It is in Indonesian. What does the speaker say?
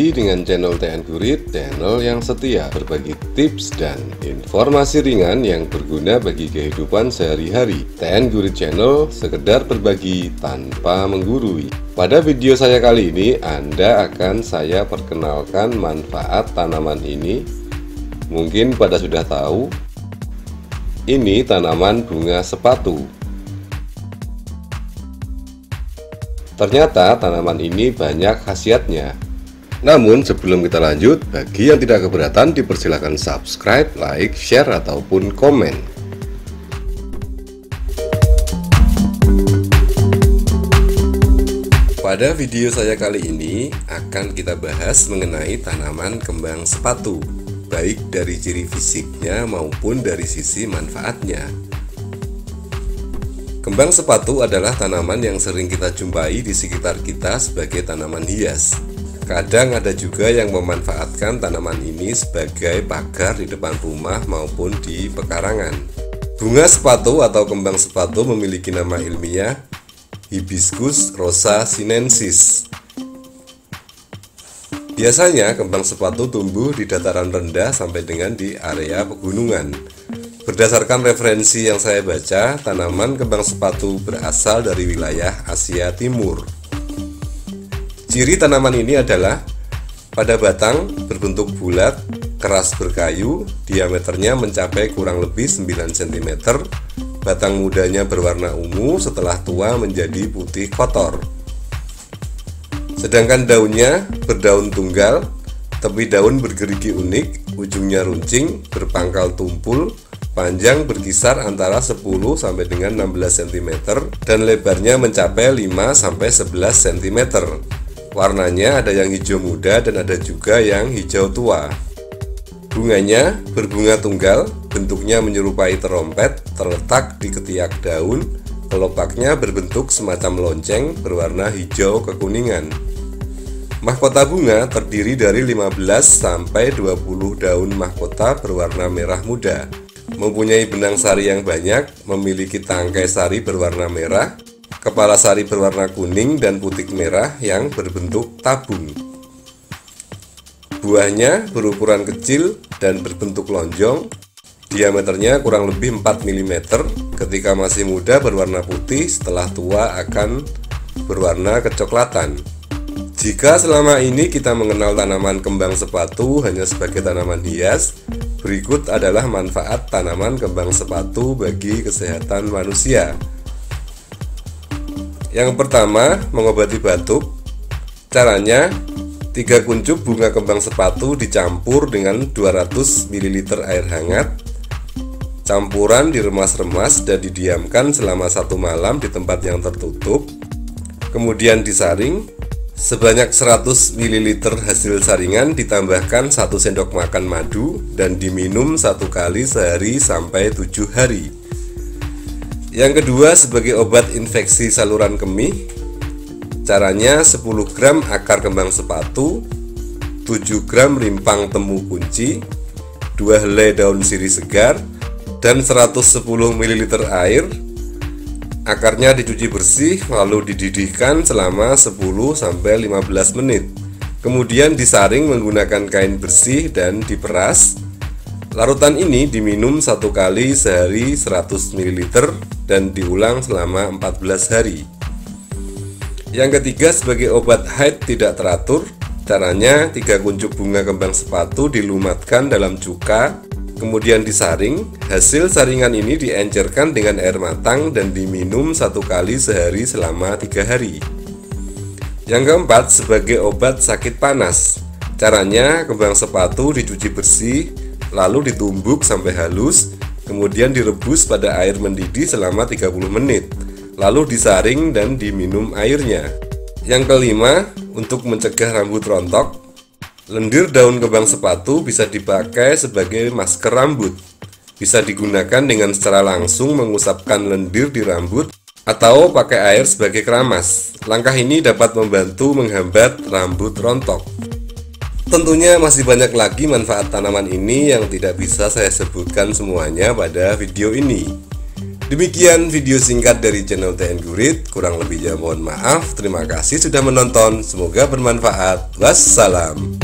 lagi dengan channel TN Gurit, channel yang setia berbagi tips dan informasi ringan yang berguna bagi kehidupan sehari-hari. TN Gurit Channel sekedar berbagi tanpa menggurui. Pada video saya kali ini, Anda akan saya perkenalkan manfaat tanaman ini. Mungkin pada sudah tahu, ini tanaman bunga sepatu. Ternyata tanaman ini banyak khasiatnya. Namun sebelum kita lanjut, bagi yang tidak keberatan dipersilakan subscribe, like, share, ataupun komen. Pada video saya kali ini akan kita bahas mengenai tanaman kembang sepatu, baik dari ciri fisiknya maupun dari sisi manfaatnya. Kembang sepatu adalah tanaman yang sering kita jumpai di sekitar kita sebagai tanaman hias. Kadang ada juga yang memanfaatkan tanaman ini sebagai pagar di depan rumah maupun di pekarangan. Bunga sepatu atau kembang sepatu memiliki nama ilmiah Hibiscus rosa sinensis. Biasanya kembang sepatu tumbuh di dataran rendah sampai dengan di area pegunungan. Berdasarkan referensi yang saya baca, tanaman kembang sepatu berasal dari wilayah Asia Timur. Ciri tanaman ini adalah pada batang berbentuk bulat, keras berkayu, diameternya mencapai kurang lebih 9 cm. Batang mudanya berwarna ungu, setelah tua menjadi putih kotor. Sedangkan daunnya berdaun tunggal, tepi daun bergerigi unik, ujungnya runcing, berpangkal tumpul, panjang berkisar antara 10 sampai dengan 16 cm dan lebarnya mencapai 5 sampai 11 cm. Warnanya ada yang hijau muda dan ada juga yang hijau tua. Bunganya berbunga tunggal, bentuknya menyerupai terompet, terletak di ketiak daun. Kelopaknya berbentuk semacam lonceng berwarna hijau kekuningan. Mahkota bunga terdiri dari 15 sampai 20 daun mahkota berwarna merah muda. Mempunyai benang sari yang banyak, memiliki tangkai sari berwarna merah, kepala sari berwarna kuning dan putik merah yang berbentuk tabung. Buahnya berukuran kecil dan berbentuk lonjong, diameternya kurang lebih 4 mm, ketika masih muda berwarna putih, setelah tua akan berwarna kecoklatan. Jika selama ini kita mengenal tanaman kembang sepatu hanya sebagai tanaman hias, berikut adalah manfaat tanaman kembang sepatu bagi kesehatan manusia. Yang pertama, mengobati batuk. Caranya, 3 kuncup bunga kembang sepatu dicampur dengan 200 ml air hangat. Campuran diremas-remas dan didiamkan selama 1 malam di tempat yang tertutup. Kemudian disaring. Sebanyak 100 ml hasil saringan ditambahkan 1 sendok makan madu dan diminum 1 kali sehari sampai 7 hari. Yang kedua, sebagai obat infeksi saluran kemih. Caranya, 10 gram akar kembang sepatu, 7 gram rimpang temu kunci, 2 helai daun sirih segar, dan 110 ml air. Akarnya dicuci bersih lalu dididihkan selama 10-15 menit. Kemudian disaring menggunakan kain bersih dan diperas. Larutan ini diminum 1 kali sehari 100 ml dan diulang selama 14 hari. Yang ketiga, sebagai obat haid tidak teratur. Caranya, 3 kuncup bunga kembang sepatu dilumatkan dalam cuka, kemudian disaring. Hasil saringan ini diencerkan dengan air matang dan diminum 1 kali sehari selama 3 hari. Yang keempat, sebagai obat sakit panas. Caranya, kembang sepatu dicuci bersih, lalu ditumbuk sampai halus, kemudian direbus pada air mendidih selama 30 menit, lalu disaring dan diminum airnya. Yang kelima, untuk mencegah rambut rontok. Lendir daun kembang sepatu bisa dipakai sebagai masker rambut. Bisa digunakan dengan secara langsung mengusapkan lendir di rambut atau pakai air sebagai keramas. Langkah ini dapat membantu menghambat rambut rontok. Tentunya masih banyak lagi manfaat tanaman ini yang tidak bisa saya sebutkan semuanya pada video ini. Demikian video singkat dari channel TN Gurit. Kurang lebihnya mohon maaf. Terima kasih sudah menonton. Semoga bermanfaat. Wassalam.